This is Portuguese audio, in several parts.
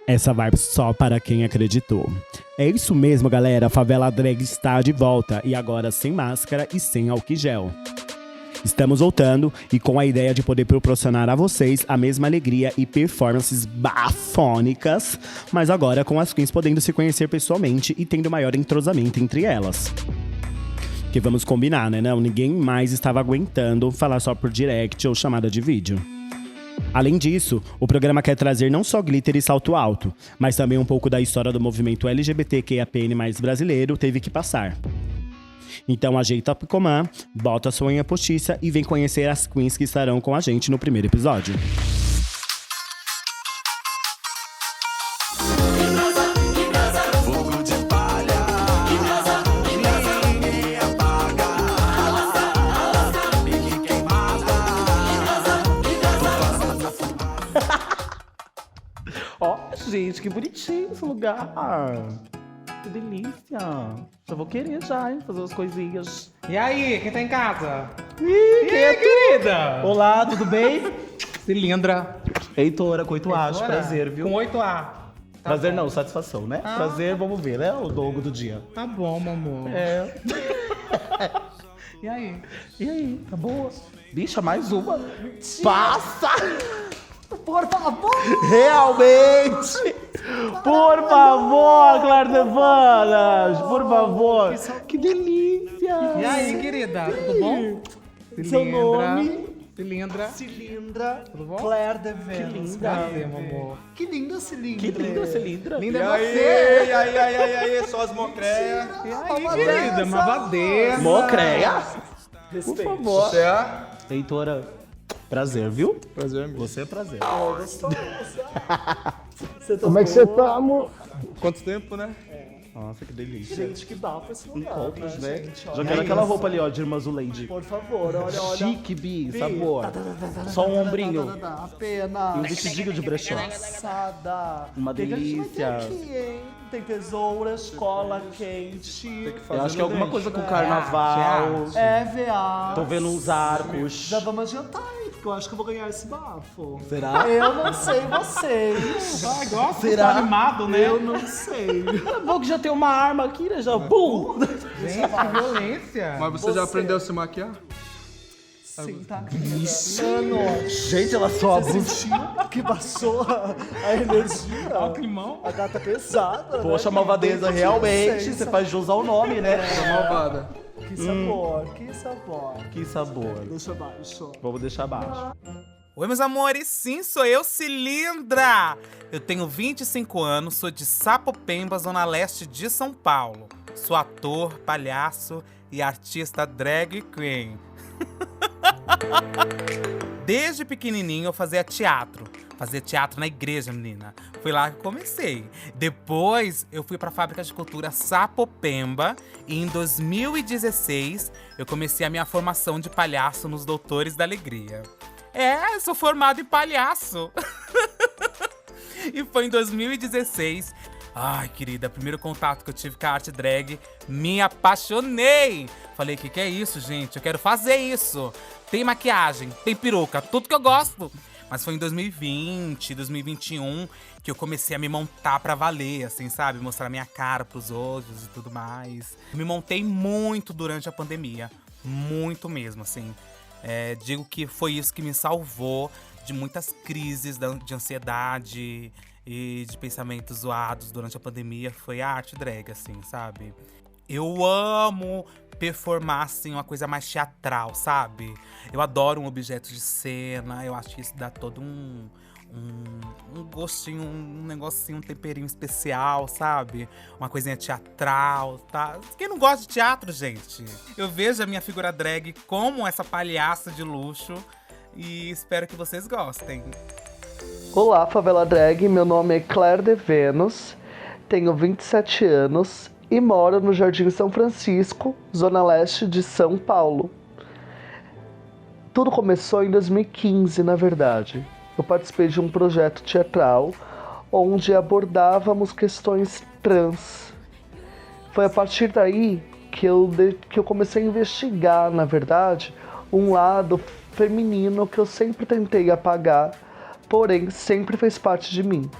Essa vibe só para quem acreditou. É isso mesmo, galera. A Favela Drag está de volta. E agora sem máscara e sem álcool gel. Estamos voltando e com a ideia de poder proporcionar a vocês a mesma alegria e performances bafônicas, mas agora com as queens podendo se conhecer pessoalmente e tendo maior entrosamento entre elas. Que vamos combinar, né? Não, ninguém mais estava aguentando falar só por direct ou chamada de vídeo. Além disso, o programa quer trazer não só glitter e salto alto, mas também um pouco da história do movimento LGBTQIAPN+ brasileiro teve que passar. Então ajeita a picomã, bota a sua unha postiça e vem conhecer as queens que estarão com a gente no primeiro episódio. Ó, gente, que bonitinho esse lugar. Que delícia. Já vou querer já, hein? Fazer umas coisinhas. E aí, quem tá em casa? Quem é tu? Querida! Olá, tudo bem? Cilindra. Heitora, com 8 A's, Heitora? prazer, viu? Com 8A. Prazer bom. não, satisfação, né? Prazer, vamos ver, né? O longo do dia. Tá bom, meu amor. É. E aí? E aí, tá boa? Bicha, mais uma. Passa! Por favor! Realmente! Por favor, Claire Devanas! Por favor! Que delícia! E aí, querida? Tudo bom? Seu nome? Cilindra. Cilindra, Tudo bom? Claire de Vênus. Prazer, meu amor. Que linda cilindra. Que linda cilindra! Linda E é aí, aí, só as mocréia. você. E aí, querida? Mavadeira. Mocréia! Por Respeito. favor! Você é? Heitora, prazer, viu? Prazer, meu. Você é prazer. Como é que você tá, amor? Quanto tempo, né? Nossa, que delícia. Gente, que bafo esse lugar, Encontros, né? gente? Já Olha quero isso. aquela roupa ali, ó, de irmã Zuleide. Por favor, olha. Chique, Bi, Bi, sabor. Só um ombrinho. Apenas. E um vestidinho de brechó. Passada. Uma O que a gente vai ter delícia. aqui, hein? Tem tesouras, cola quente. Eu acho que é alguma coisa com carnaval. É, VA. Tô vendo uns arcos. Já vamos adiantar aí, porque eu acho que eu vou ganhar esse bafo. Será? Eu não sei vocês. Ai, gosto. Será? Tá animado, né? Eu não sei. É bom que já tem uma arma aqui, né? Já, pum! Gente, que violência. Mas você já aprendeu a se maquiar? Sim, tá? Mano, Gente, ela só você sentiu que passou a energia? Ó o climão. A gata pesada, Poxa, né? malvadeza, realmente. Sim, Você faz de usar o nome, né? Tô malvada. Que sabor, que sabor. Que sabor. Deixa abaixo. Vamos deixar abaixo. Oi, meus amores, sim, sou eu, Cilindra! Eu tenho 25 anos, sou de Sapopemba, zona leste de São Paulo. Sou ator, palhaço e artista drag queen. Desde pequenininho eu fazia teatro. Fazia teatro na igreja, menina. Foi lá que eu comecei. Depois eu fui pra Fábrica de Cultura Sapopemba e em 2016 eu comecei a minha formação de palhaço nos Doutores da Alegria. É, sou formado em palhaço. E foi em 2016. Ai, querida, primeiro contato que eu tive com a arte drag, me apaixonei. Falei, que é isso, gente? Eu quero fazer isso. Tem maquiagem, tem peruca, tudo que eu gosto. Mas foi em 2020, 2021 que eu comecei a me montar pra valer, assim, sabe? Mostrar minha cara pros outros e tudo mais. Me montei muito durante a pandemia. Muito mesmo, assim. Digo que foi isso que me salvou de muitas crises de ansiedade e de pensamentos zoados durante a pandemia. Foi a arte drag, assim, sabe? Eu amo performar, assim, uma coisa mais teatral, sabe? Eu adoro um objeto de cena, eu acho que isso dá todo um gostinho, um negocinho, um temperinho especial, sabe? Uma coisinha teatral, tá? Quem não gosta de teatro, gente? Eu vejo a minha figura drag como essa palhaça de luxo e espero que vocês gostem. Olá, Favela Drag. Meu nome é Claire de Vênus. Tenho 27 anos e moro no Jardim São Francisco, zona leste de São Paulo. Tudo começou em 2015, na verdade. Eu participei de um projeto teatral onde abordávamos questões trans. Foi a partir daí que eu comecei a investigar, na verdade, um lado feminino que eu sempre tentei apagar, porém sempre fez parte de mim.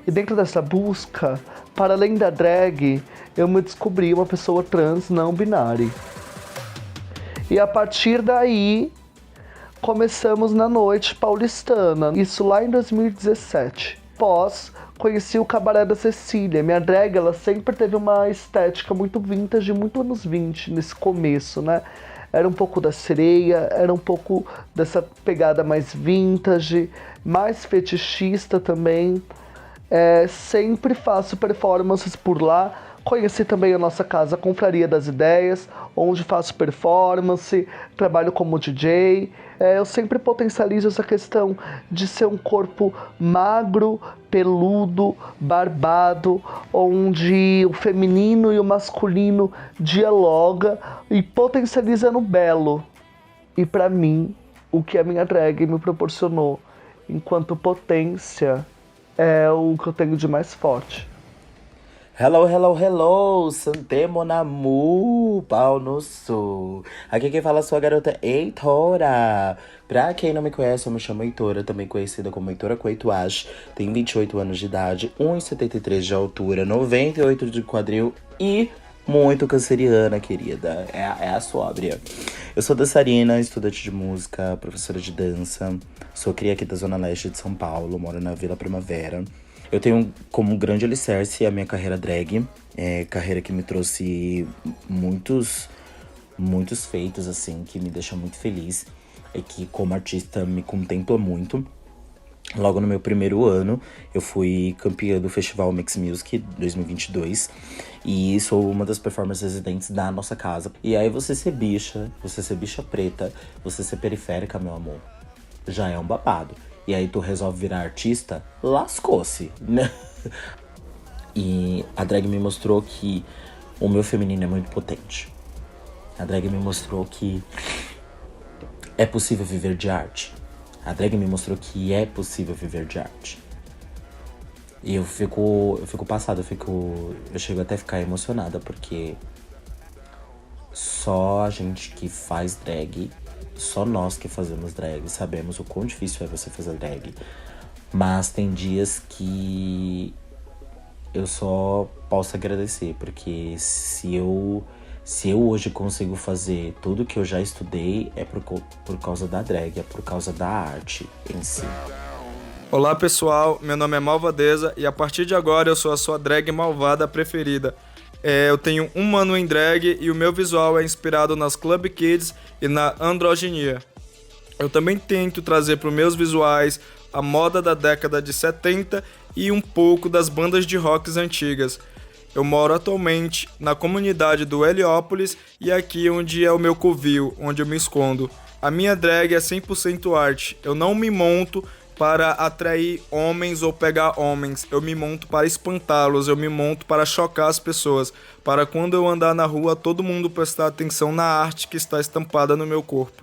E dentro dessa busca, para além da drag, eu me descobri uma pessoa trans não binária. E a partir daí, começamos na noite paulistana, isso lá em 2017. Conheci o Cabaré da Cecília. Minha drag, ela sempre teve uma estética muito vintage, muito anos 20, nesse começo, né? Era um pouco da Sereia, era um pouco dessa pegada mais vintage, mais fetichista também. Sempre faço performances por lá. Conheci também a nossa casa Confraria das Ideias, onde faço performance, trabalho como DJ. Eu sempre potencializo essa questão de ser um corpo magro, peludo, barbado, onde o feminino e o masculino dialoga e potencializa no belo. E pra mim, o que a minha drag me proporcionou enquanto potência é o que eu tenho de mais forte. Hello, hello, hello, Santé mon amour, pau no sul. Aqui quem fala é a sua garota Heitora. Pra quem não me conhece, eu me chamo Heitora, também conhecida como Heitora Coituage. Tenho 28 anos de idade, 1,73 de altura, 98 de quadril e muito canceriana, querida. É a sóbria. Eu sou dançarina, estudante de música, professora de dança. Sou cria aqui da Zona Leste de São Paulo, moro na Vila Primavera. Eu tenho como grande alicerce a minha carreira drag, carreira que me trouxe muitos feitos, assim, que me deixam muito feliz, e que como artista me contempla muito. Logo no meu primeiro ano, eu fui campeã do Festival Mix Music 2022, e sou uma das performances residentes da nossa casa. E aí você ser bicha preta, você ser periférica, meu amor, já é um babado. E aí tu resolve virar artista, lascou-se, né? E a drag me mostrou que o meu feminino é muito potente. A drag me mostrou que é possível viver de arte. A drag me mostrou que é possível viver de arte. E eu fico passado, eu chego até a ficar emocionada, porque só a gente que faz drag, só nós que fazemos drag sabemos o quão difícil é você fazer drag. Mas tem dias que eu só posso agradecer, porque se eu hoje consigo fazer tudo que eu já estudei, é por causa da drag, é por causa da arte em si. Olá pessoal, meu nome é Malvadeza e a partir de agora eu sou a sua drag malvada preferida. Eu tenho 1 ano em drag e o meu visual é inspirado nas Club Kids e na androginia. Eu também tento trazer para os meus visuais a moda da década de 70 e um pouco das bandas de rocks antigas. Eu moro atualmente na comunidade do Heliópolis e aqui onde é o meu covil, onde eu me escondo. A minha drag é 100% arte. Eu não me monto para atrair homens ou pegar homens. Eu me monto para espantá-los, eu me monto para chocar as pessoas. Para quando eu andar na rua, todo mundo prestar atenção na arte que está estampada no meu corpo.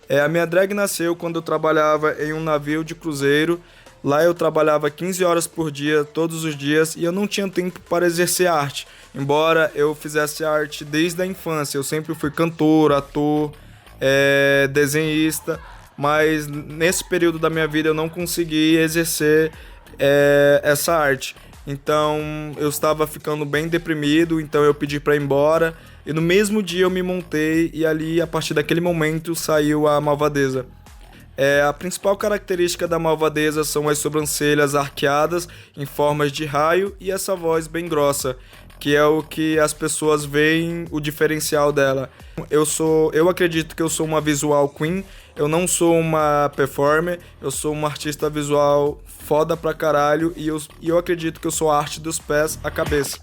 A minha drag nasceu quando eu trabalhava em um navio de cruzeiro. Lá eu trabalhava 15 horas por dia, todos os dias, e eu não tinha tempo para exercer arte. Embora eu fizesse arte desde a infância, eu sempre fui cantor, ator, desenhista, mas nesse período da minha vida eu não consegui exercer essa arte. Então eu estava ficando bem deprimido, então eu pedi para ir embora, e no mesmo dia eu me montei, e ali, a partir daquele momento, saiu a Malvadeza. A principal característica da Malvadeza são as sobrancelhas arqueadas em formas de raio e essa voz bem grossa, que é o que as pessoas veem o diferencial dela. Eu acredito que eu sou uma visual queen, eu não sou uma performer, eu sou uma artista visual foda pra caralho e eu acredito que eu sou a arte dos pés à cabeça.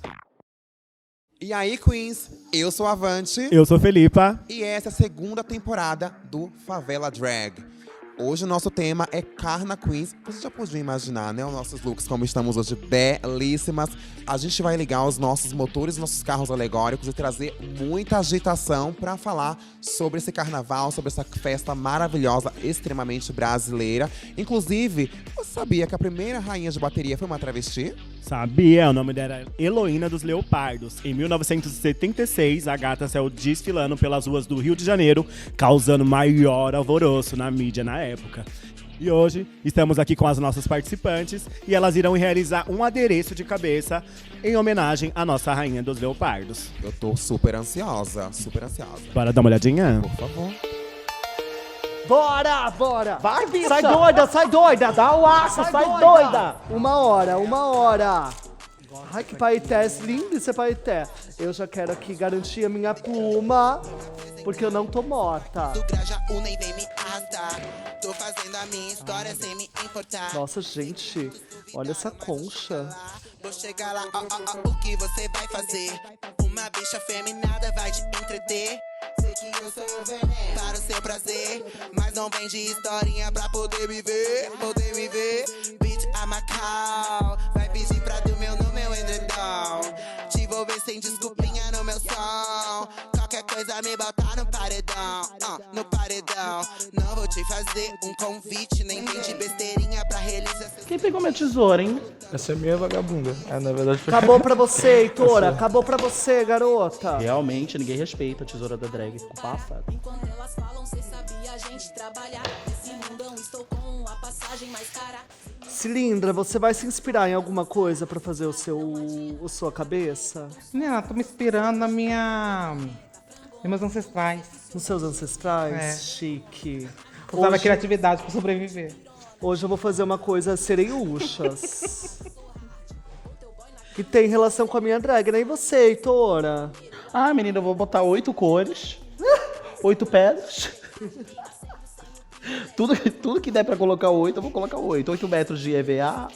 E aí, Queens, eu sou a Avante. Eu sou Felipa. E essa é a 2ª temporada do Favela Drag. Hoje o nosso tema é Carna Queens. Você já podia imaginar, né? Os nossos looks como estamos hoje, belíssimas. A gente vai ligar os nossos motores, nossos carros alegóricos e trazer muita agitação para falar sobre esse carnaval, sobre essa festa maravilhosa, extremamente brasileira. Inclusive, você sabia que a primeira rainha de bateria foi uma travesti? Sabia, o nome dela era Heloína dos Leopardos. Em 1976, a gata saiu desfilando pelas ruas do Rio de Janeiro, causando maior alvoroço na mídia na época. E hoje estamos aqui com as nossas participantes e elas irão realizar um adereço de cabeça em homenagem à nossa rainha dos leopardos. Eu tô super ansiosa, super ansiosa. Bora dar uma olhadinha? Por favor. Bora, bora! Vai, bicha! Sai doida! Dá o aço, sai doida! Uma hora! Ai, que paeté lindo esse paeté. Eu já quero aqui garantir a minha pluma, porque eu não tô morta. Do Graja nem vem me arrastar. Tô fazendo a minha história sem me importar. Nossa, gente, olha essa concha. Vou chegar lá, o que você vai fazer? Uma bicha feminada vai te entreter. Sei que eu sou o veneno para o seu prazer, mas não vem de historinha pra poder me ver. Bitch, I'm a cow. Vai pedir pra dormir no meu edredom. Te vou ver sem desculpinha no meu som. Qualquer coisa me botar no paredão, no paredão. Não vou te fazer um convite, nem vem de besteirinha pra realizar. Quem pegou minha tesoura, hein? Essa é minha vagabunda. Na verdade foi... Acabou pra você, Heitora. Acabou pra você, garota. Realmente, ninguém respeita a tesoura da drag. Ficou passada. Enquanto elas falam, cê sabia a gente trabalhar. Nesse mundão estou com a passagem mais cara. Cilindra, você vai se inspirar em alguma coisa pra fazer a sua cabeça? Não, tô me inspirando nos meus ancestrais. Nos seus ancestrais? É. Chique. Usava Hoje, criatividade pra sobreviver. hoje eu vou fazer uma coisa sereiuchas. Que tem relação com a minha drag, né? E você, Heitora? Ah, menina, eu vou botar 8 cores, 8 pedras. Tudo que der pra colocar 8, eu vou colocar 8. 8 metros de EVA.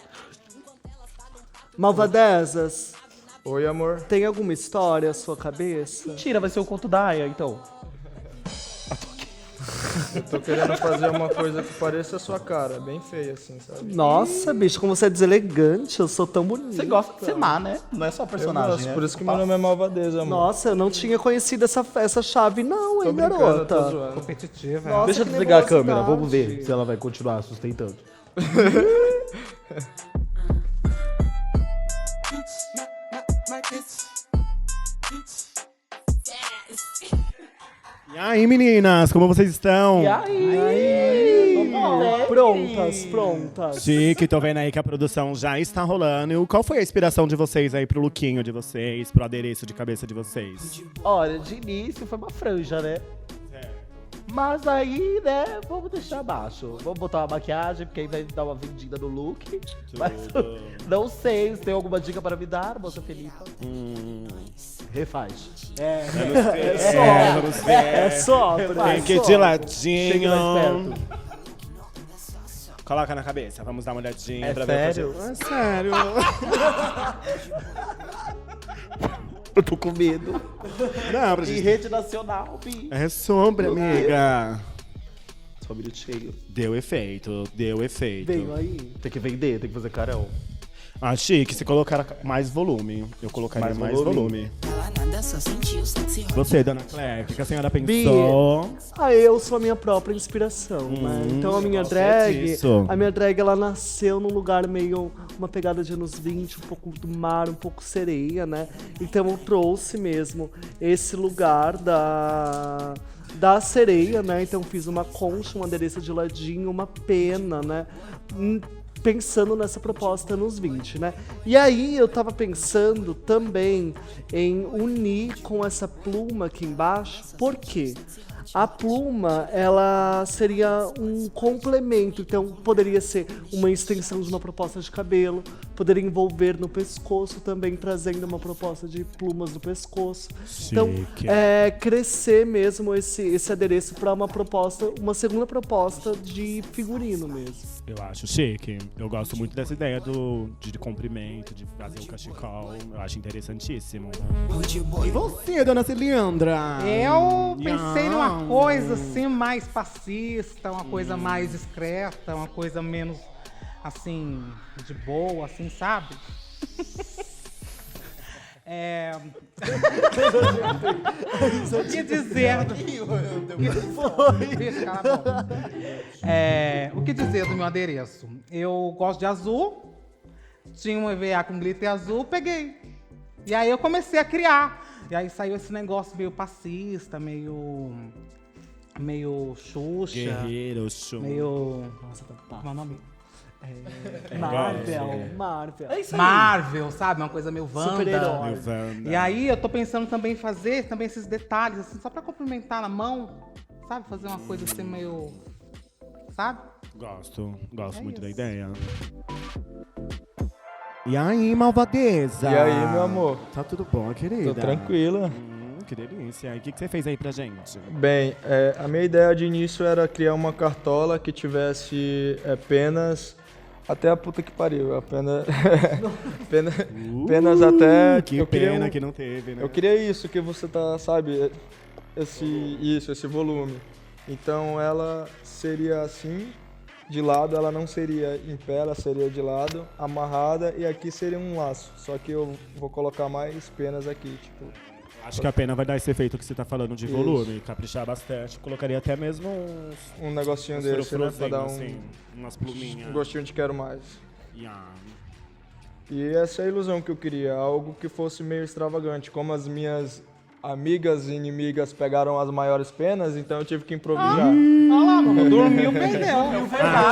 Malvadezas, Oi, amor. tem alguma história à sua cabeça? Mentira, vai ser o conto da Aya, então. Eu tô querendo fazer uma coisa que pareça a sua cara, bem feia assim, sabe? Nossa, bicho, como você é deselegante, eu sou tão bonita. Você gosta de ser má, né? Não é só personagem, né? Por isso que meu nome é Malvadeza, amor. Nossa, eu não tinha conhecido essa chave não, Tô hein, brincando, garota. eu tô zoando. Competitiva. Nossa, Deixa eu que desligar a câmera, nebulosidade. vamos ver se ela vai continuar sustentando. E aí, meninas, como vocês estão? E aí? Prontas. Chique, tô vendo aí que a produção já está rolando. E qual foi a inspiração de vocês aí pro lookinho de vocês, pro adereço de cabeça de vocês? Olha, de início foi uma franja, né? Mas aí, né, vamos deixar abaixo. Vamos botar uma maquiagem, porque aí vai dar uma vendida no look. Mas não sei se tem alguma dica para me dar, moça Felipa. Refaz. Vamos ver. É só, Tem que ir de Chega ladinho. mais perto. Coloca na cabeça, vamos dar uma olhadinha É pra sério? ver. É sério. Eu tô com medo. Não, pra Em gente... rede nacional, bi. É sombra, amiga. Só um minutinho. Deu efeito. Veio aí. Tem que vender, tem que fazer carão. Ah, chique, se colocar mais volume. Eu colocaria Mais mais volume. volume. Ela nada só sentiu sexy hot. Você, dona Claire, o que a senhora Bi, pensou? eu sou a minha própria inspiração, né? Então a minha drag, disso. ela nasceu num lugar meio, uma pegada de anos 20, um pouco do mar, um pouco sereia, né? Então eu trouxe mesmo esse lugar da sereia, né? Então fiz uma concha, um adereço de ladinho, uma pena, né? Pensando nessa proposta nos 20, né? E aí eu tava pensando também em unir com essa pluma aqui embaixo, por quê? A pluma, ela seria um complemento, então poderia ser uma extensão de uma proposta de cabelo, poderia envolver no pescoço também, trazendo uma proposta de plumas no pescoço. Então, Chique. crescer mesmo esse adereço para uma segunda proposta de figurino mesmo. Eu acho chique. Eu gosto muito dessa ideia de comprimento, de fazer o cachecol. Eu acho interessantíssimo. E você, dona Cilindra? Eu pensei numa coisa assim mais passista, uma coisa mais discreta, uma coisa menos assim, de boa, assim, sabe? O que dizer? O que dizer do meu adereço? Eu gosto de azul, tinha um EVA com glitter azul, peguei. E aí eu comecei a criar. E aí saiu esse negócio meio passista, meio meio Xuxa. Guerreiro, show. Meio. Nossa, tá. Como é o nome? Marvel. É isso aí. Marvel, sabe? Uma coisa meio Wanda. Super-herói. Meu Wanda. E aí eu tô pensando também em fazer também esses detalhes, assim, só pra complementar na mão, sabe? Fazer uma coisa assim meio. Sabe? Gosto É muito da isso. ideia. E aí, malvadeza? E aí, meu amor? Tá tudo bom, querida? Tô tranquila. Que delícia. E o que você fez aí pra gente? Bem, a minha ideia de início era criar uma cartola que tivesse penas até a puta que pariu. Penas até... Que eu queria pena que não teve, né? Eu queria isso que você tá, sabe? Esse volume. Então ela seria assim, de lado, ela não seria em pé, ela seria de lado, amarrada, e aqui seria um laço. Só que eu vou colocar mais penas aqui, tipo... Acho que a pena vai dar esse efeito que você tá falando de Isso. volume, caprichar bastante. Colocaria até mesmo Um negocinho uns desse, né? Pra dar assim, umas pluminhas. um gostinho de quero mais. Yeah. E essa é a ilusão que eu queria, algo que fosse meio extravagante. Como as minhas amigas e inimigas pegaram as maiores penas, então eu tive que improvisar. Olha lá, mano, dormiu, perdeu.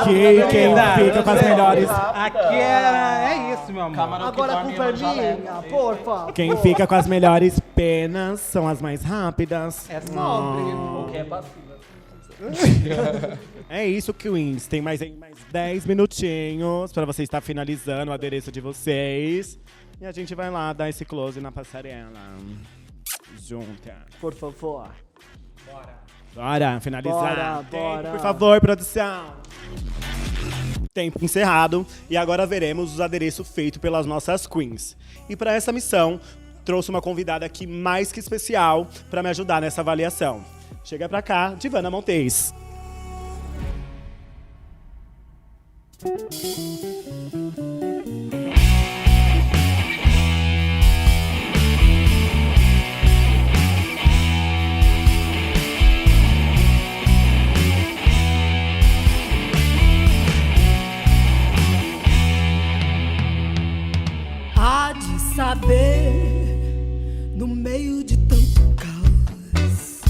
Aqui, quem fica com as melhores... Aqui é isso, meu amor. Agora a culpa é minha, porfa. Quem fica com as melhores penas são as mais rápidas. É sobre. O que é passiva. É isso, Queens. Tem mais 10 minutinhos pra você estar finalizando o adereço de vocês. E a gente vai lá dar esse close na passarela. Junta. Por favor. Bora finalizar. Bora, bora. Tempo, por favor, produção. Tempo encerrado. E agora veremos os adereços feitos pelas nossas queens. E para essa missão, trouxe uma convidada aqui mais que especial para me ajudar nessa avaliação. Chega pra cá, Divana Montes. Há de saber, no meio de tanto caos,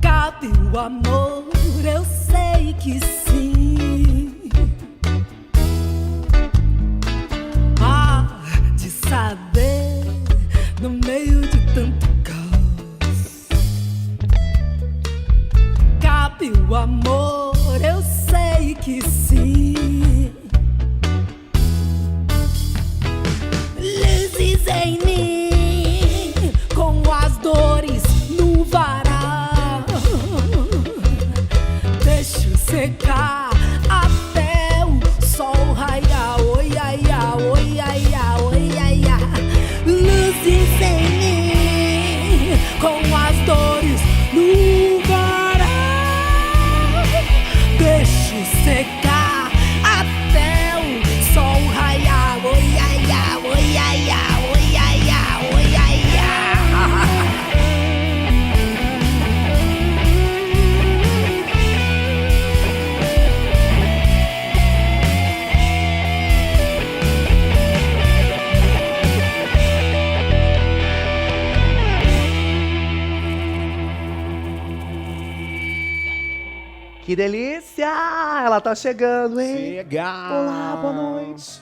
cabe o amor, eu sei que sim. Há de saber, no meio de tanto caos, cabe o amor, eu sei que sim. Luzes em mim, com as dores no varal. Deixo secar até o sol raiar. Oi, ai, ai, oi, ai, ai, oi, ai, ai. Luzes em mim, com as dores no varal. Deixo secar até o sol raiar. Oi, ai, ai, oi, ai, ai, oi, ai, ai, oi, ai, ai. Que delícia! Ela tá chegando, hein? Chega! Olá, boa noite.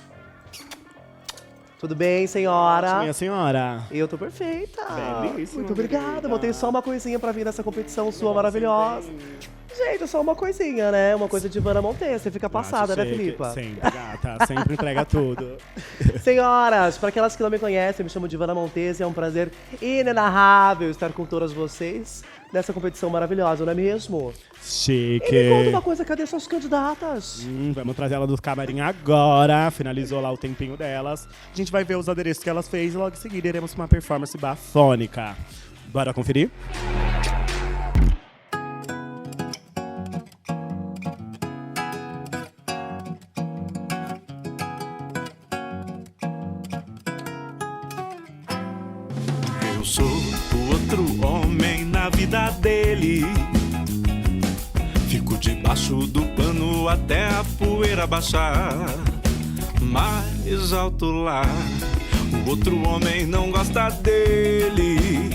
Tudo bem, senhora? Minha senhora. Eu tô perfeita. Belíssima, Muito obrigada. querida. Botei só uma coisinha pra vir nessa competição sua maravilhosa. Gente, só uma coisinha, né? Uma coisa de Divana Montes. Você fica passada, né, Filipa? Sempre, gata. Sempre entrega tudo. Senhoras, para aquelas que não me conhecem, eu me chamo Divana Montes e é um prazer inenarrável estar com todas vocês nessa competição maravilhosa, não é mesmo? Chique. E me conta uma coisa, cadê suas candidatas? Vamos trazer ela do camarim agora. Finalizou lá o tempinho delas. A gente vai ver os adereços que elas fez e logo em seguida iremos pra uma performance bafônica. Bora conferir? Eu sou o outro homem na vida dele. Fico debaixo do pano até a poeira baixar. Mais alto lá, o outro homem não gosta dele.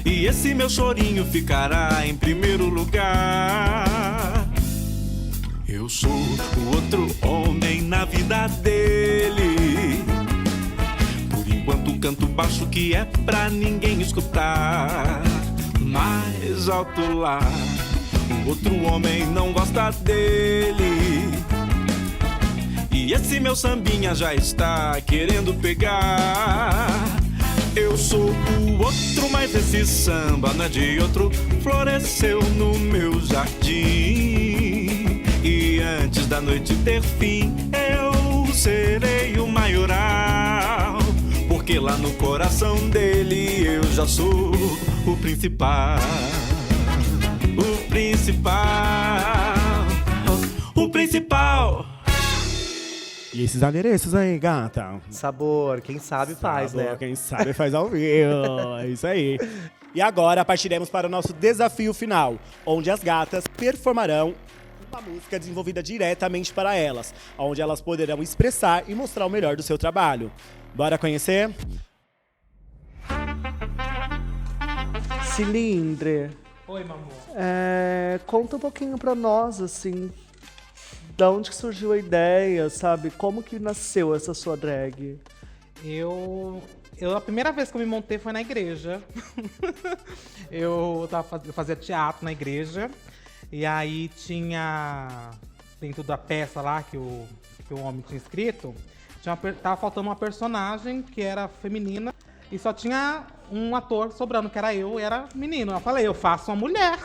E esse meu chorinho ficará em primeiro lugar. Eu sou o outro homem na vida dele. Por enquanto canto baixo que é pra ninguém escutar. Mais alto lá, o outro homem não gosta dele. E esse meu sambinha já está querendo pegar. Eu sou o outro, mas esse samba não é de outro. Floresceu no meu jardim. E antes da noite ter fim, eu serei o maioral. Porque lá no coração dele eu já sou o principal. O principal. O principal. E esses adereços aí, gata? Sabor, quem sabe faz, Sabor, né? Quem sabe faz ao vivo. É isso aí. E agora partiremos para o nosso desafio final, onde as gatas performarão uma música desenvolvida diretamente para elas, onde elas poderão expressar e mostrar o melhor do seu trabalho. Bora conhecer? Cilindre, Oi, meu amor. conta um pouquinho pra nós, assim, da onde que surgiu a ideia, sabe? Como que nasceu essa sua drag? A primeira vez que eu me montei foi na igreja. eu fazia teatro na igreja. E aí tinha, dentro da peça lá que o homem tinha escrito, tava faltando uma personagem que era feminina e só tinha um ator sobrando, que era eu, e era menino. Eu falei, eu faço uma mulher.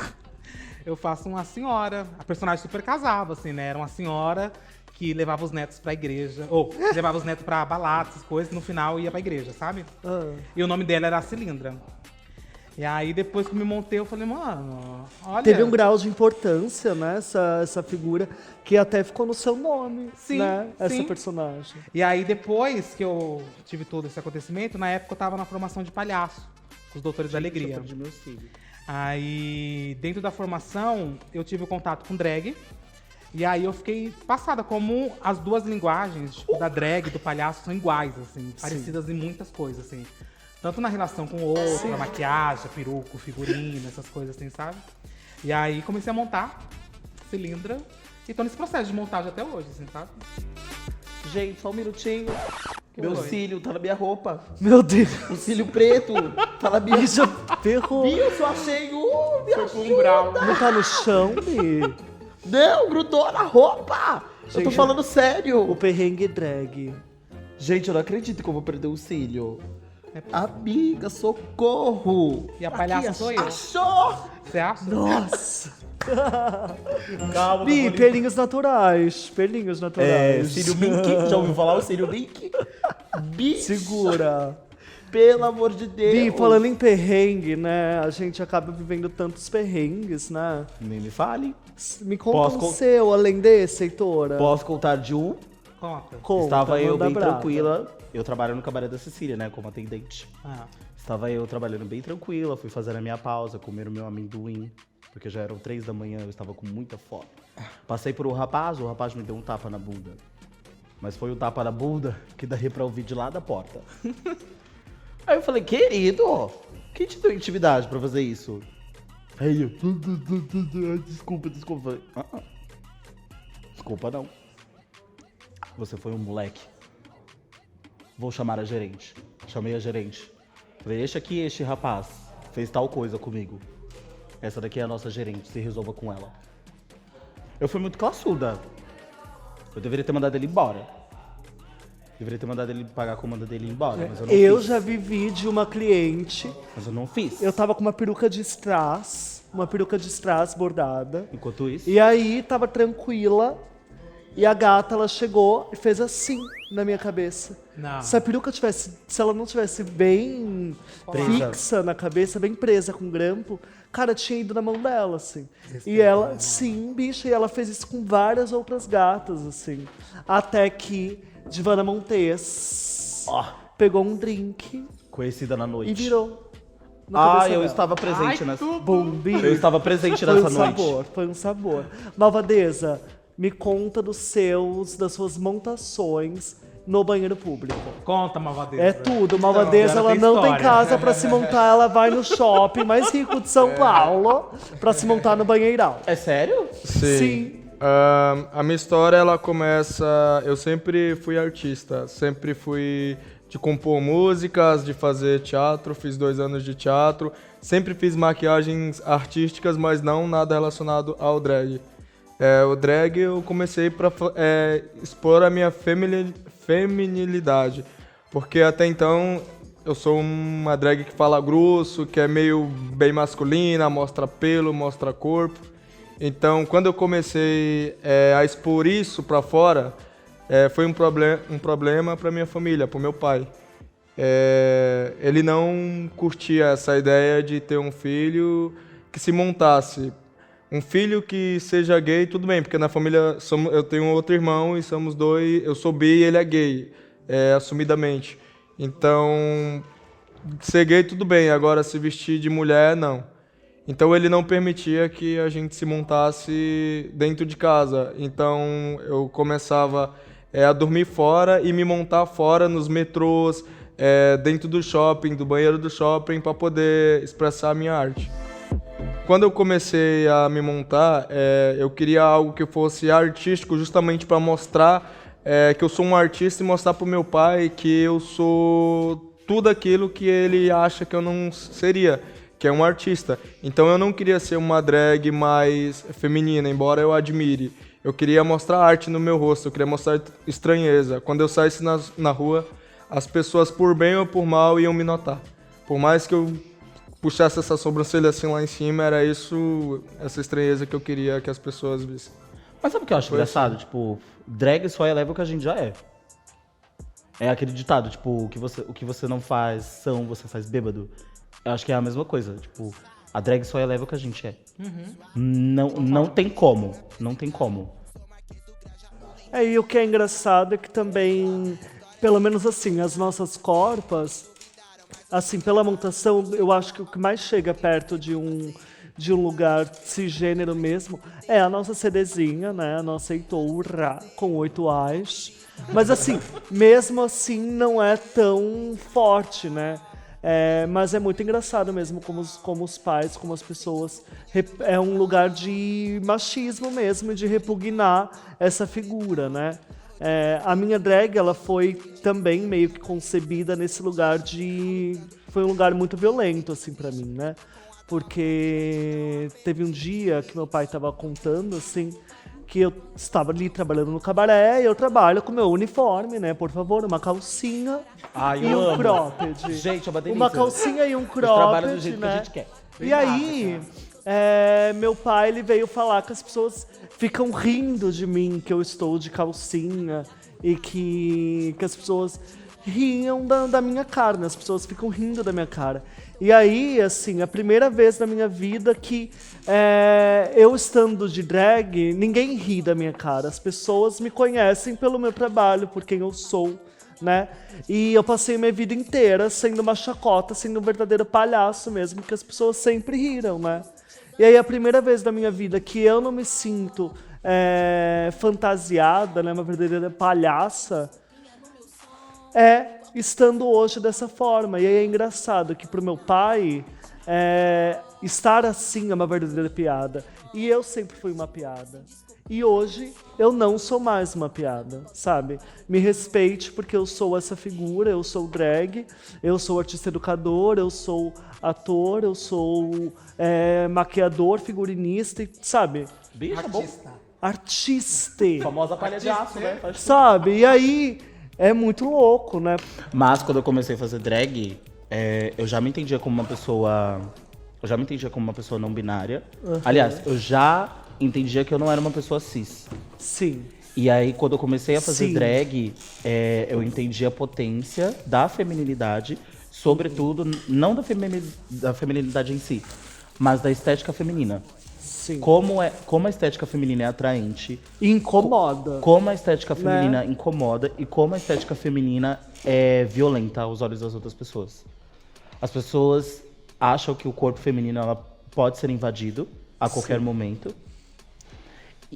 Eu faço uma senhora. A personagem super casava, assim, né? Era uma senhora que levava os netos pra igreja. Ou levava os netos pra balada, essas coisas, e no final ia pra igreja, sabe? E o nome dela era Cilindra. E aí, depois que eu me montei, eu falei, mano, olha... Teve um grau de importância, né? Essa figura, que até ficou no seu nome, Sim, né? Essa sim. personagem. E aí, depois que eu tive todo esse acontecimento, na época eu tava na formação de palhaço, com os Doutores da Alegria. De meus filhos. Aí, dentro da formação, eu tive o contato com drag. E aí eu fiquei passada como as duas linguagens, tipo, da drag e do palhaço são iguais, assim, parecidas em muitas coisas, assim. Tanto na relação com o outro, a maquiagem, a peruca, o figurino, essas coisas assim, sabe? E aí comecei a montar Cilindra e tô nesse processo de montagem até hoje, assim, sabe? Gente, só um minutinho. Que Meu foi? cílio tá na minha roupa. Meu Deus! O cílio preto tá na minha Isso ferrou! Bi, eu só achei um, me ajuda. Não tá no chão, Bi? Não, grudou na roupa! Eu tô Gente, falando sério. O perrengue drag. Gente, eu não acredito que eu vou perder o cílio. Amiga, socorro! E a palhaça Aqui, sou eu. Achou! Você acha? Nossa! Calma, Bi, pelinhos naturais. Pelinhos naturais. cílio Mink. Já ouviu falar o cílio Mink? Bi, Segura. pelo amor de Deus. Bi, falando em perrengue, né? A gente acaba vivendo tantos perrengues, né? Nem me fale. Me conta Posso um con- seu, além desse, Heitora. Posso contar de um? Conta. Conta, Estava eu manda bem brava. tranquila. Eu trabalho no Cabaré da Cecília, né? Como atendente. Ah. Estava eu trabalhando bem tranquila, fui fazer a minha pausa, comer o meu amendoim, porque já eram 3 da manhã, eu estava com muita fome. Passei por o rapaz me deu um tapa na bunda. Mas foi o tapa na bunda que daria pra ouvir de lá da porta. Aí eu falei, querido, quem te deu intimidade pra fazer isso? Aí eu, desculpa. Falei, desculpa não. Você foi um moleque. Vou chamar a gerente. Chamei a gerente. Falei, este rapaz fez tal coisa comigo. Essa daqui é a nossa gerente, se resolva com ela. Eu fui muito classuda. Eu deveria ter mandado ele embora. Deveria ter mandado ele pagar a comanda dele e ir embora, mas eu não Eu fiz. já vivi de uma cliente. Mas eu não fiz. Eu tava com uma peruca de strass bordada. Enquanto isso, E aí, tava tranquila. E a gata, ela chegou e fez assim na minha cabeça. Não. Se a peruca tivesse, se ela não tivesse bem Presa. fixa na cabeça, bem presa com grampo, cara, tinha ido na mão dela, assim. E ela, sim, bicha, e ela fez isso com várias outras gatas, assim. Até que Divana Montes pegou um drink conhecida na noite. e virou. na cabeça Eu dela. estava presente nessa. Bombi. Eu estava presente Foi nessa um noite. sabor, foi um sabor. Malvadeza, me conta das suas montações no banheiro público. Conta, Malvadeza. É tudo. Malvadeza, Então, ela não tem história. casa pra se montar, ela vai no shopping mais rico de São Paulo pra se montar no banheirão. É sério? Sim. A minha história, ela começa... Eu sempre fui artista, sempre fui de compor músicas, de fazer teatro, fiz 2 anos de teatro. Sempre fiz maquiagens artísticas, mas não nada relacionado ao drag. O drag eu comecei para expor a minha feminilidade, porque até então eu sou uma drag que fala grosso, que é meio bem masculina, mostra pelo, mostra corpo. Então, quando eu comecei a expor isso para fora, foi um problema para minha família, para o meu pai. Ele não curtia essa ideia de ter um filho que se montasse. Um filho que seja gay, tudo bem, porque na família eu tenho outro irmão e somos 2, eu sou bi e ele é gay, assumidamente. Então, ser gay, tudo bem, agora se vestir de mulher, não. Então ele não permitia que a gente se montasse dentro de casa. Então eu começava a dormir fora e me montar fora nos metrôs, dentro do shopping, do banheiro do shopping, para poder expressar a minha arte. Quando eu comecei a me montar, eu queria algo que fosse artístico, justamente para mostrar que eu sou um artista e mostrar para o meu pai que eu sou tudo aquilo que ele acha que eu não seria, que é um artista. Então eu não queria ser uma drag mais feminina, embora eu admire. Eu queria mostrar arte no meu rosto, eu queria mostrar estranheza. Quando eu saísse na rua, as pessoas, por bem ou por mal, iam me notar. Por mais que eu puxasse essa sobrancelha assim lá em cima, era isso, essa estranheza que eu queria que as pessoas vissem. Mas sabe o que eu acho engraçado? Tipo, drag só eleva o que a gente já é. É aquele ditado, tipo, o que você não faz você faz bêbado. Eu acho que é a mesma coisa, tipo, a drag só eleva o que a gente é. Não tem como, não tem como. E o que é engraçado é que também, pelo menos assim, as nossas corpas, assim, pela montação, eu acho que o que mais chega perto de um lugar cisgênero mesmo é a nossa CDzinha, né? A nossa Heitora com 8 A's. Mas assim, mesmo assim não é tão forte, né? Mas é muito engraçado mesmo como os pais, como as pessoas... É um lugar de machismo mesmo, de repugnar essa figura, né? A minha drag, ela foi também meio que concebida nesse lugar de... Foi um lugar muito violento, assim, pra mim, né? Porque teve um dia que meu pai tava contando, assim, que eu estava ali trabalhando no cabaré e eu trabalho com meu uniforme, né? Por favor, uma calcinha e um cropped. Gente, é uma delícia. Uma calcinha e um cropped, trabalha do jeito né? que a gente quer. E aí, meu pai, ele veio falar que as pessoas ficam rindo de mim, que eu estou de calcinha e que as pessoas riam da minha cara, né? As pessoas ficam rindo da minha cara. E aí, assim, a primeira vez na minha vida que eu estando de drag, ninguém ri da minha cara. As pessoas me conhecem pelo meu trabalho, por quem eu sou, né? E eu passei minha vida inteira sendo uma chacota, sendo um verdadeiro palhaço mesmo, que as pessoas sempre riram, né? E aí, a primeira vez da minha vida que eu não me sinto fantasiada, né? Uma verdadeira palhaça, estando hoje dessa forma. E aí é engraçado que pro meu pai, estar assim é uma verdadeira piada. E eu sempre fui uma piada. E hoje eu não sou mais uma piada, sabe? Me respeite porque eu sou essa figura, eu sou drag, eu sou artista educador, eu sou ator, eu sou maquiador, figurinista, sabe? Bicha, Artista. Famosa palhaço, né? Sabe? E aí... É muito louco, né? Mas quando eu comecei a fazer drag, eu já me entendia como uma pessoa... Eu já me entendia como uma pessoa não binária. Aliás, eu já entendia que eu não era uma pessoa cis. Sim. E aí, quando eu comecei a fazer Sim. drag, eu entendi a potência da feminilidade, sobretudo, não da feminilidade em si, mas da estética feminina. Sim. Como a estética feminina é atraente. Incomoda. Como a estética feminina incomoda e como a estética feminina é violenta aos olhos das outras pessoas. As pessoas acham que o corpo feminino ela pode ser invadido a qualquer momento.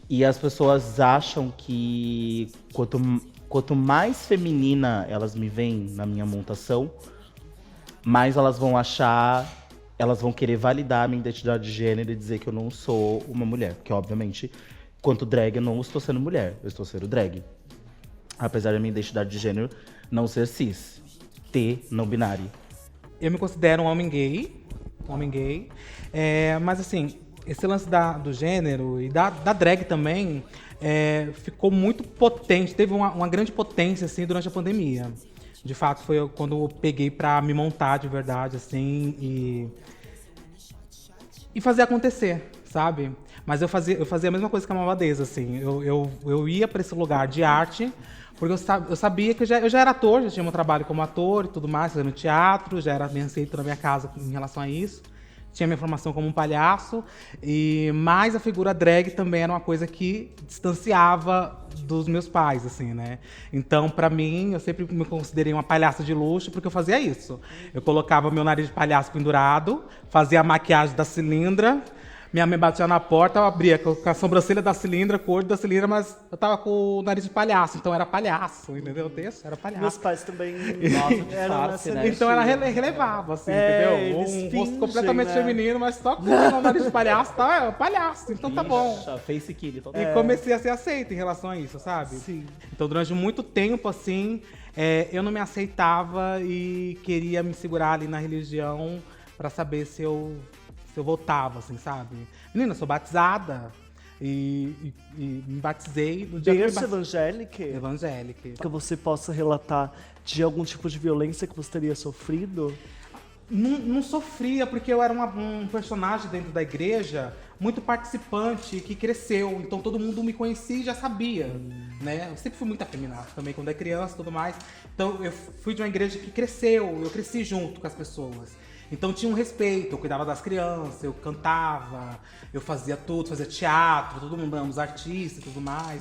E as pessoas acham que quanto mais feminina elas me veem na minha montação, mais elas vão achar, elas vão querer validar a minha identidade de gênero e dizer que eu não sou uma mulher. Porque, obviamente, quanto drag, eu não estou sendo mulher, eu estou sendo drag. Apesar da minha identidade de gênero não ser cis, não binário. Eu me considero um homem gay. Mas assim, esse lance do gênero e da drag também ficou muito potente, teve uma grande potência assim, durante a pandemia. De fato, foi quando eu peguei pra me montar de verdade, assim, e fazer acontecer, sabe? Mas eu fazia a mesma coisa que a Malvadeza, assim. Eu ia pra esse lugar de arte, porque eu sabia que eu já era ator, já tinha meu trabalho como ator e tudo mais, fazendo teatro, já era bem aceito na minha casa em relação a isso. Tinha minha formação como um palhaço, mas a figura drag também era uma coisa que distanciava dos meus pais, assim, né? Então, pra mim, eu sempre me considerei uma palhaça de luxo, porque eu fazia isso. Eu colocava meu nariz de palhaço pendurado, fazia a maquiagem da cilindra, minha mãe batia na porta, eu abria com a sobrancelha da cilindra, com o olho da cilindra, mas eu tava com o nariz de palhaço, então era palhaço, entendeu? O texto era palhaço. Meus pais também eram nessa né? Então ela relevava, assim, entendeu? Um rosto completamente feminino, mas só com o nariz de palhaço, tá? Palhaço, então tá bom. Face kill, E comecei a ser aceita em relação a isso, sabe? Sim. Então durante muito tempo, assim, eu não me aceitava e queria me segurar ali na religião pra saber se eu voltava, assim, sabe? Menina, eu sou batizada e me batizei no dia Berço evangélica? Evangélica. Que você possa relatar de algum tipo de violência que você teria sofrido? Não sofria, porque eu era um personagem dentro da igreja muito participante, que cresceu. Então todo mundo me conhecia e já sabia, né? Eu sempre fui muito afeminado também, quando é criança e tudo mais. Então eu fui de uma igreja que cresceu, eu cresci junto com as pessoas. Então tinha um respeito, eu cuidava das crianças, eu cantava, eu fazia tudo, fazia teatro, todo mundo ama os artistas e tudo mais.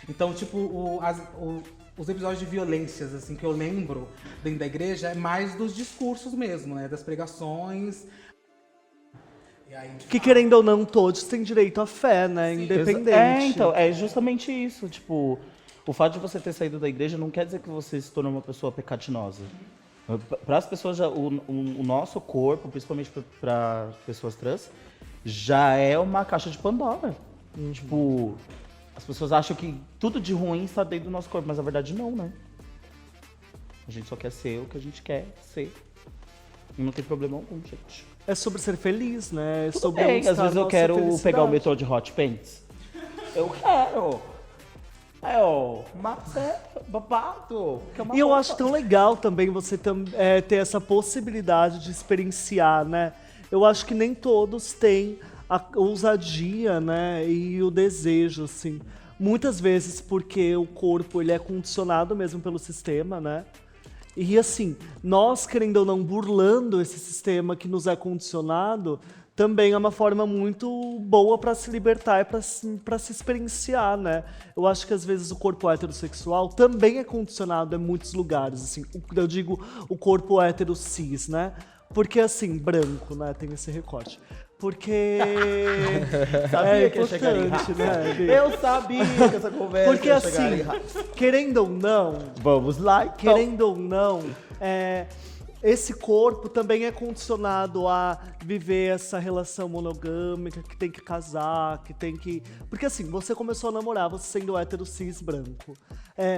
Então, tipo, os episódios de violências, assim, que eu lembro dentro da igreja é mais dos discursos mesmo, né? Das pregações. E aí, que querendo ou não, todos têm direito à fé, né? Sim. Independente. Então, é justamente isso, tipo, o fato de você ter saído da igreja não quer dizer que você se tornou uma pessoa pecaminosa. Para as pessoas, o nosso corpo, principalmente para pessoas trans, já é uma caixa de Pandora. Tipo, as pessoas acham que tudo de ruim está dentro do nosso corpo, mas na verdade não, né? A gente só quer ser o que a gente quer ser. E não tem problema algum, gente. É sobre ser feliz, né? É Tudo sobre bem, às vezes eu quero pegar o metrô de Hot Pants. Eu quero. Mas é babado. E eu acho tão legal também você ter essa possibilidade de experienciar, né? Eu acho que nem todos têm a ousadia, né? E o desejo, assim. Muitas vezes porque o corpo ele é condicionado mesmo pelo sistema, né? E assim, nós, querendo ou não, burlando esse sistema que nos é condicionado, também é uma forma muito boa para se libertar e para se experienciar, né? Eu acho que às vezes o corpo heterossexual também é condicionado em muitos lugares, assim. Eu digo o corpo hetero cis, né? Porque assim, branco, né? Tem esse recorte. Porque sabia que ia chegar ali rápido. Né? Eu sabia que essa conversa porque, ia chegar assim, ali rápido. Querendo ou não, vamos lá, então. Querendo ou não, esse corpo também é condicionado a viver essa relação monogâmica, que tem que casar, que tem que... Porque assim, você começou a namorar, você sendo hétero cis branco.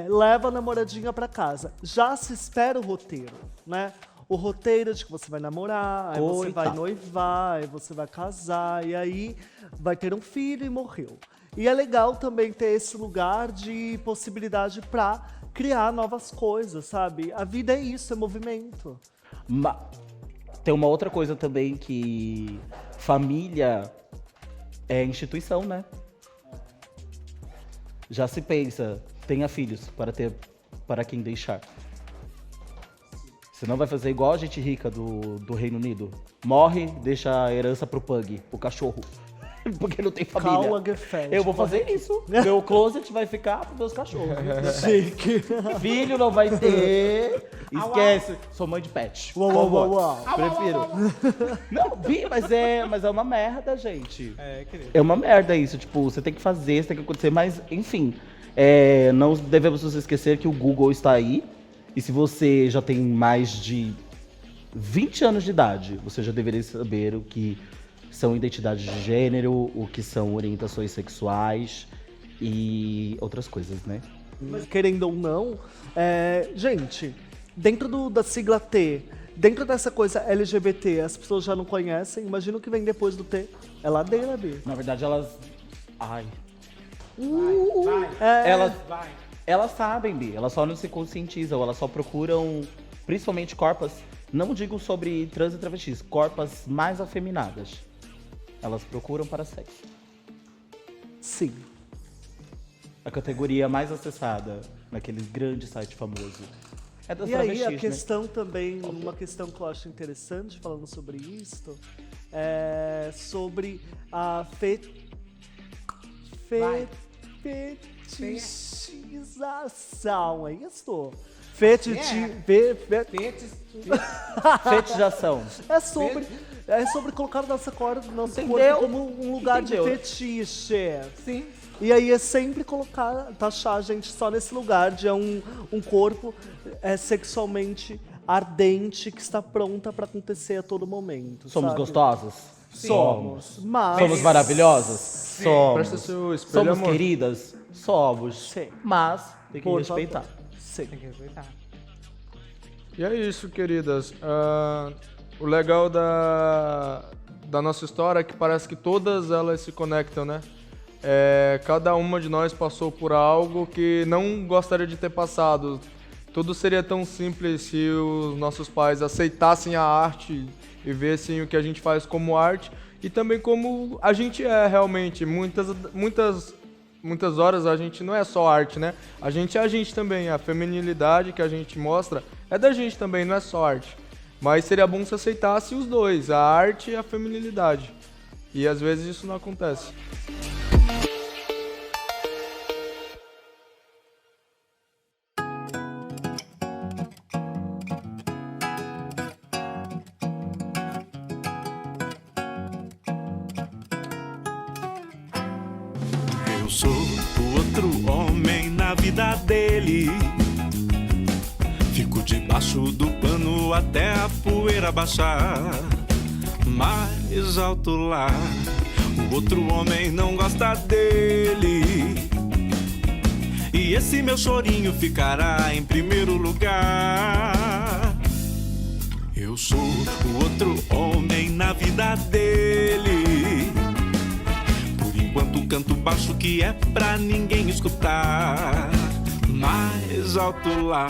Leva a namoradinha pra casa. Já se espera o roteiro, né? O roteiro de que você vai namorar, aí você vai noivar, aí você vai casar, e aí vai ter um filho e morreu. E é legal também ter esse lugar de possibilidade pra criar novas coisas, sabe? A vida é isso, é movimento. Tem uma outra coisa também que família é instituição, né? Já se pensa, tenha filhos para quem deixar. Você não vai fazer igual a gente rica do Reino Unido. Morre, deixa a herança pro pug, o cachorro. Porque não tem família. Eu vou fazer isso. Meu closet vai ficar pros meus cachorros. Chique. Filho não vai ter. Esquece. Sou mãe de pet. Uau, Por uau, favor. uau, uau. Prefiro. Não, Vi, mas é uma merda, gente. Querido. É uma merda isso. Tipo, você tem que fazer, você tem que acontecer. Mas, enfim, não devemos nos esquecer que o Google está aí. E se você já tem mais de 20 anos de idade, você já deveria saber o que são identidades de gênero, o que são orientações sexuais e outras coisas, né? Mas querendo ou não, gente, dentro da sigla T, dentro dessa coisa LGBT, as pessoas já não conhecem, imagina o que vem depois do T. É ladeira, Bi. Na verdade, elas... Ai... Vai. Elas sabem, Bi, elas só não se conscientizam, elas só procuram, principalmente corpas, não digo sobre trans e travestis, corpas mais afeminadas. Elas procuram para sexo. Sim. A categoria mais acessada naquele grande site famoso é das E aí, travestis, a né? questão também, uma questão que eu acho interessante, falando sobre isso, é sobre a fetichização, é isso? Fetichização. É sobre colocar nosso corpo Entendeu? como um lugar Entendeu? de fetiche. Sim. E aí é sempre taxar a gente só nesse lugar de um corpo sexualmente ardente que está pronta pra acontecer a todo momento. Somos sabe? gostosas? Somos. Mas... Somos maravilhosas? Presta Somos. seu espelho, Somos amor. queridas? Somos. Sim. Mas tem que Por respeitar. favor. Sim. Tem que respeitar. E é isso, queridas. O legal da nossa história é que parece que todas elas se conectam, né? Cada uma de nós passou por algo que não gostaria de ter passado. Tudo seria tão simples se os nossos pais aceitassem a arte e vissem o que a gente faz como arte e também como a gente é realmente. Muitas horas a gente não é só arte, né? A gente é a gente também. A feminilidade que a gente mostra é da gente também, não é só arte. Mas seria bom se aceitasse os dois, a arte e a feminilidade. E às vezes isso não acontece. Eu sou o outro homem na vida dele. Fico debaixo do pano até a poeira baixar. Mais alto lá, o outro homem não gosta dele. E esse meu chorinho ficará em primeiro lugar. Eu sou o outro homem na vida dele. Por enquanto canto baixo que é pra ninguém escutar. Mais alto lá,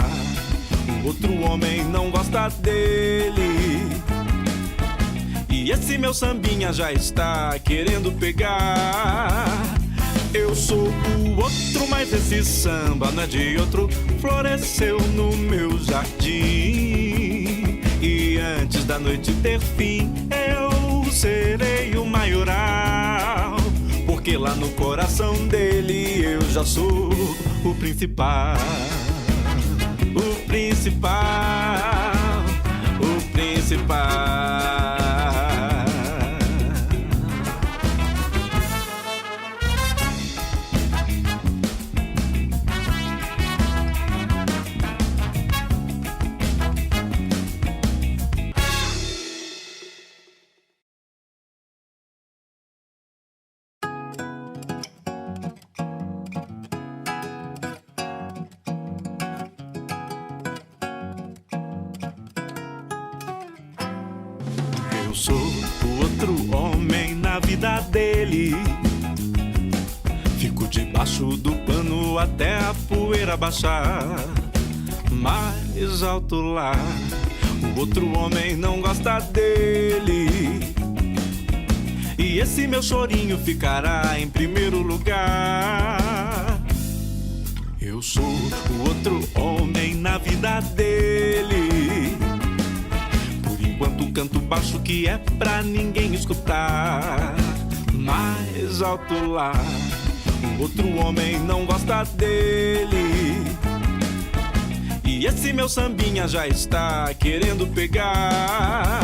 o outro homem não gosta dele. E esse meu sambinha já está querendo pegar. Eu sou o outro, mas esse samba não é de outro. Floresceu no meu jardim. E antes da noite ter fim, eu serei o maioral. Porque lá no coração dele eu já sou o principal. O principal. O principal. Eu sou o outro homem na vida dele. Fico debaixo do pano até a poeira baixar. Mais alto lá, o outro homem não gosta dele. E esse meu chorinho ficará em primeiro lugar. Eu sou o outro homem na vida dele. Por enquanto canto baixo que é pra ninguém escutar. Mais alto lá, o outro homem não gosta dele. E esse meu sambinha já está querendo pegar.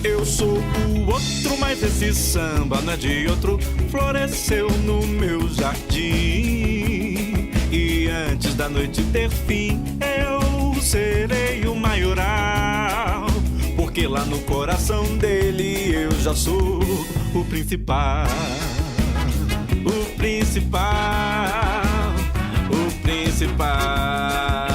Eu sou o outro, mas esse samba não é de outro. Floresceu no meu jardim. E antes da noite ter fim, eu serei o maioral. Porque lá no coração dele eu já sou o principal. O principal, o principal.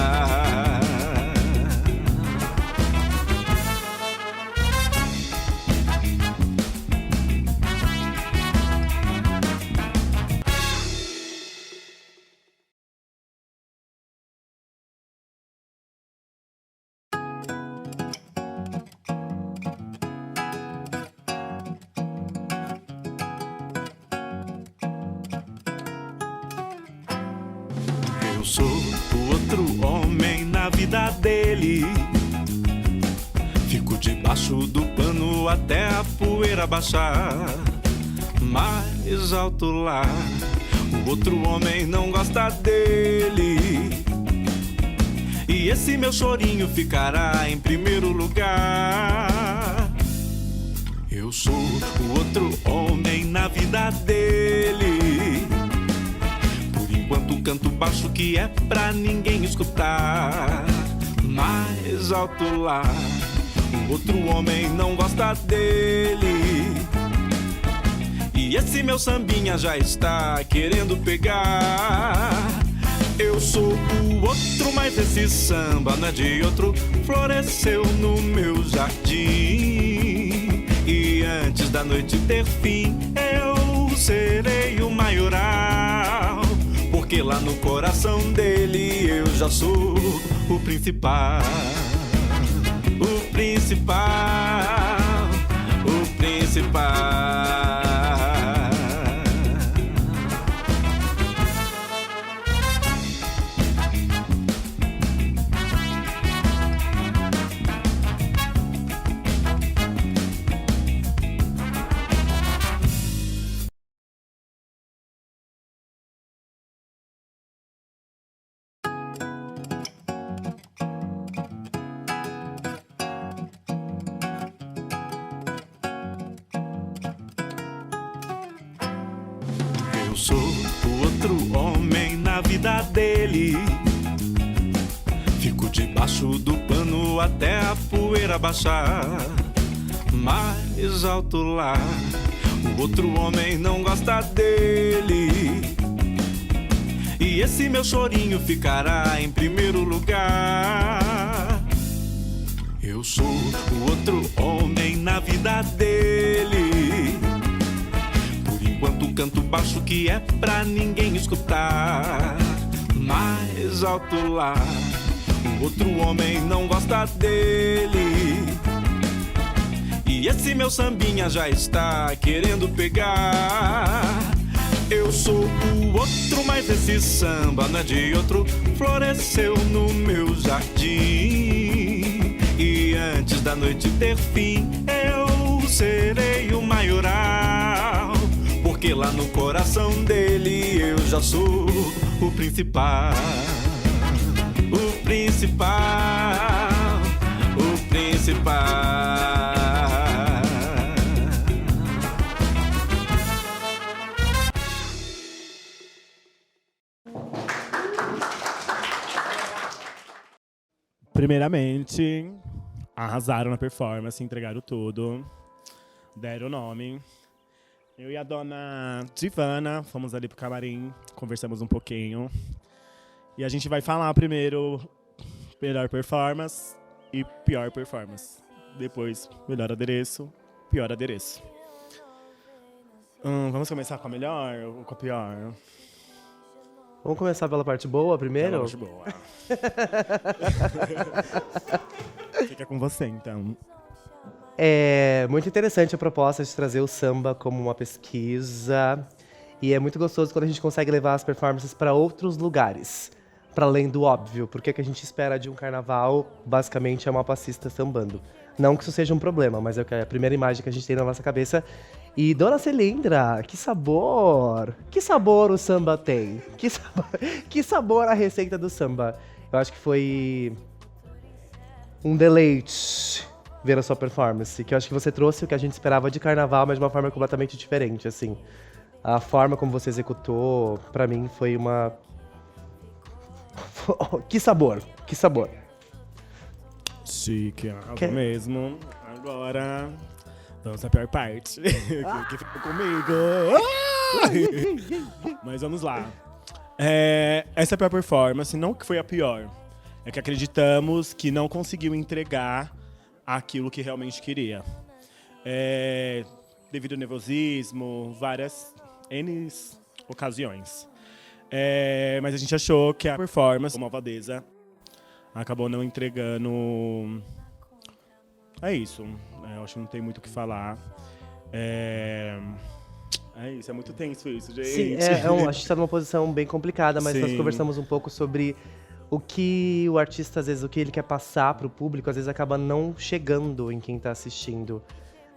Eu sou o outro homem na vida dele. Fico debaixo do pano até a poeira baixar. Mais alto lá, o outro homem não gosta dele. E esse meu chorinho ficará em primeiro lugar. Eu sou o outro homem na vida dele. Enquanto canto baixo que é pra ninguém escutar. Mais alto lá, o outro homem não gosta dele. E esse meu sambinha já está querendo pegar. Eu sou o outro, mas esse samba não é de outro. Floresceu no meu jardim. E antes da noite ter fim, eu serei o maioral. Porque lá no coração dele eu já sou o principal. O principal, o principal. Eu sou o outro homem na vida dele. Fico debaixo do pano até a poeira baixar. Mais alto lá, o outro homem não gosta dele. E esse meu chorinho ficará em primeiro lugar. Eu sou o outro homem na vida dele. Enquanto canto baixo que é pra ninguém escutar. Mais alto lá, o outro homem não gosta dele. E esse meu sambinha já está querendo pegar. Eu sou o outro, mas esse samba não é de outro. Floresceu no meu jardim. E antes da noite ter fim, eu serei o maioral. Porque lá no coração dele eu já sou o principal. O principal, o principal. Primeiramente, arrasaram na performance, entregaram tudo, deram o nome. Eu e a dona Divana fomos ali pro camarim, conversamos um pouquinho. E a gente vai falar primeiro melhor performance e pior performance. Depois, melhor adereço, pior adereço. Vamos começar com a melhor ou com a pior? Vamos começar pela parte boa primeiro? Pela parte boa. Fica com você, então. É muito interessante a proposta de trazer o samba como uma pesquisa. E é muito gostoso quando a gente consegue levar as performances para outros lugares. para além do óbvio. Porque o que a gente espera de um carnaval, basicamente, é uma passista sambando. Não que isso seja um problema, mas é a primeira imagem que a gente tem na nossa cabeça. E Dona Celindra, que sabor! Que sabor o samba tem? Que sabor a receita do samba? Eu acho que foi um deleite ver a sua performance. Que eu acho que você trouxe o que a gente esperava de carnaval, mas de uma forma completamente diferente, assim. A forma como você executou, pra mim, foi uma... Que sabor! Que sabor! Chique, mesmo. Agora, vamos à pior parte. Que ficou comigo. Mas vamos lá. Essa é a pior performance, não que foi a pior. É que acreditamos que não conseguiu entregar aquilo que realmente queria. Devido ao nervosismo, várias N ocasiões. Mas a gente achou que a performance, como Malvadeza, acabou não entregando. É isso. Eu acho que não tem muito o que falar. É isso, é muito tenso isso, gente. Sim, a gente tá numa posição bem complicada, mas nós conversamos um pouco sobre o que o artista, às vezes, o que ele quer passar pro público, às vezes acaba não chegando em quem tá assistindo,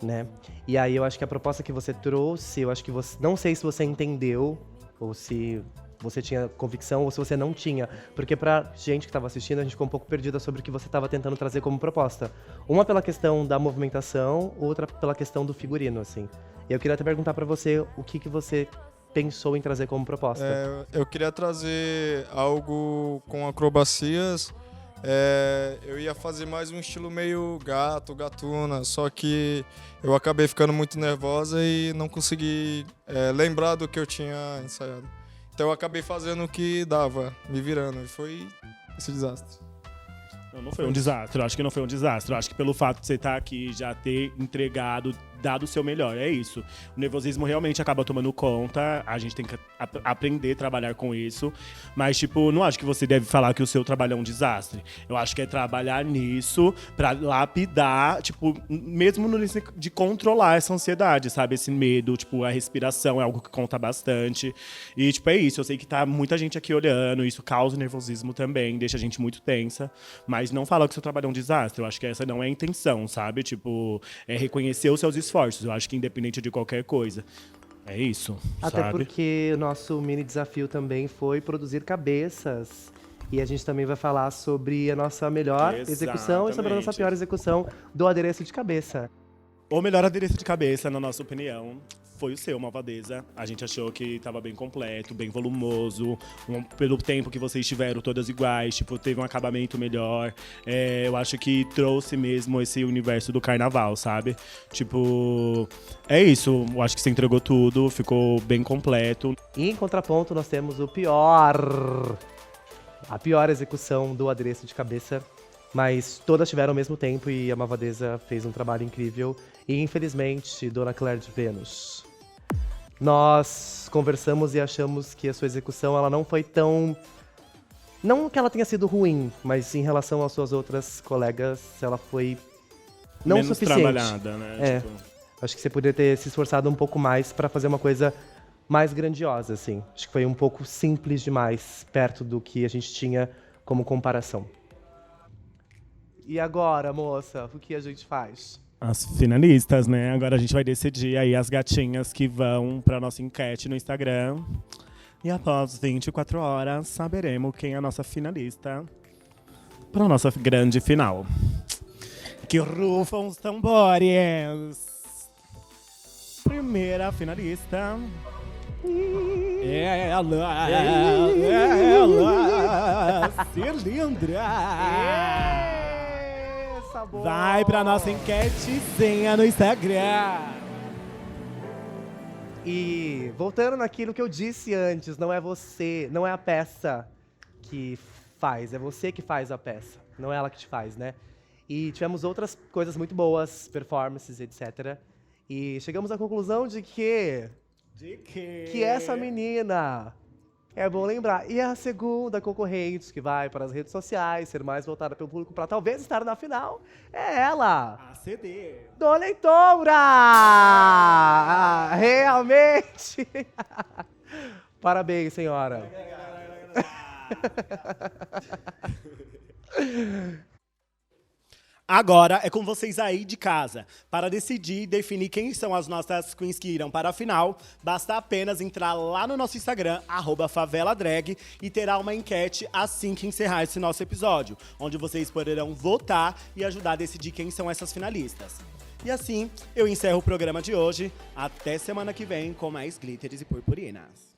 né? E aí eu acho que a proposta que você trouxe, eu acho que você... Não sei se você entendeu, ou se você tinha convicção, ou se você não tinha. Porque pra gente que tava assistindo, a gente ficou um pouco perdida sobre o que você tava tentando trazer como proposta. Uma pela questão da movimentação, outra pela questão do figurino, assim. E eu queria até perguntar pra você o que você pensou em trazer como proposta. Eu queria trazer algo com acrobacias. Eu ia fazer mais um estilo meio gatuna, só que eu acabei ficando muito nervosa e não consegui lembrar do que eu tinha ensaiado. Então eu acabei fazendo o que dava, me virando, e foi esse desastre. Não foi um desastre, eu acho que não foi um desastre. Eu acho que pelo fato de você estar aqui, já ter entregado, dado o seu melhor, é isso. O nervosismo realmente acaba tomando conta, a gente tem que aprender a trabalhar com isso. Mas, não acho que você deve falar que o seu trabalho é um desastre. Eu acho que é trabalhar nisso pra lapidar, mesmo no início de controlar essa ansiedade, sabe? Esse medo, a respiração é algo que conta bastante. E, é isso, eu sei que tá muita gente aqui olhando, isso causa nervosismo também, deixa a gente muito tensa. Mas não falar que o seu trabalho é um desastre. Eu acho que essa não é a intenção, sabe? É reconhecer os seus esforços. Eu acho que independente de qualquer coisa. É isso, Até sabe? porque o nosso mini desafio também foi produzir cabeças. E a gente também vai falar sobre a nossa melhor execução e sobre a nossa pior execução do adereço de cabeça. O melhor adereço de cabeça, na nossa opinião, foi o seu, Malvadeza. A gente achou que estava bem completo, bem volumoso. Pelo tempo que vocês tiveram todas iguais, teve um acabamento melhor. Eu acho que trouxe mesmo esse universo do carnaval, sabe? É isso. Eu acho que você entregou tudo, ficou bem completo. E em contraponto, nós temos a pior execução do adereço de cabeça. Mas todas tiveram ao mesmo tempo e a Malvadeza fez um trabalho incrível. E infelizmente, Dona Claire de Vênus, nós conversamos e achamos que a sua execução ela não foi tão... Não que ela tenha sido ruim, mas em relação às suas outras colegas, ela foi não menos suficiente. Trabalhada, né? Acho que você poderia ter se esforçado um pouco mais para fazer uma coisa mais grandiosa, assim. Acho que foi um pouco simples demais, perto do que a gente tinha como comparação. E agora, moça, o que a gente faz? As finalistas, né? Agora a gente vai decidir aí as gatinhas que vão pra nossa enquete no Instagram. E após 24 horas, saberemos quem é a nossa finalista pra nossa grande final. Que rufam os tambores! Primeira finalista... Ela, Celindra! Vai pra nossa enquetezinha no Instagram. E voltando naquilo que eu disse antes, não é você, não é a peça que faz, é você que faz a peça, não é ela que te faz, né? E tivemos outras coisas muito boas, performances, etc. E chegamos à conclusão de que essa menina, é bom lembrar, e a segunda concorrente que vai para as redes sociais, ser mais voltada pelo público para talvez estar na final, é ela. A CD. Dona Heitora! Realmente! Parabéns, senhora. Agora é com vocês aí de casa. Para decidir e definir quem são as nossas queens que irão para a final, basta apenas entrar lá no nosso Instagram, @faveladrag, e terá uma enquete assim que encerrar esse nosso episódio, onde vocês poderão votar e ajudar a decidir quem são essas finalistas. E assim, eu encerro o programa de hoje. Até semana que vem com mais glitters e purpurinas.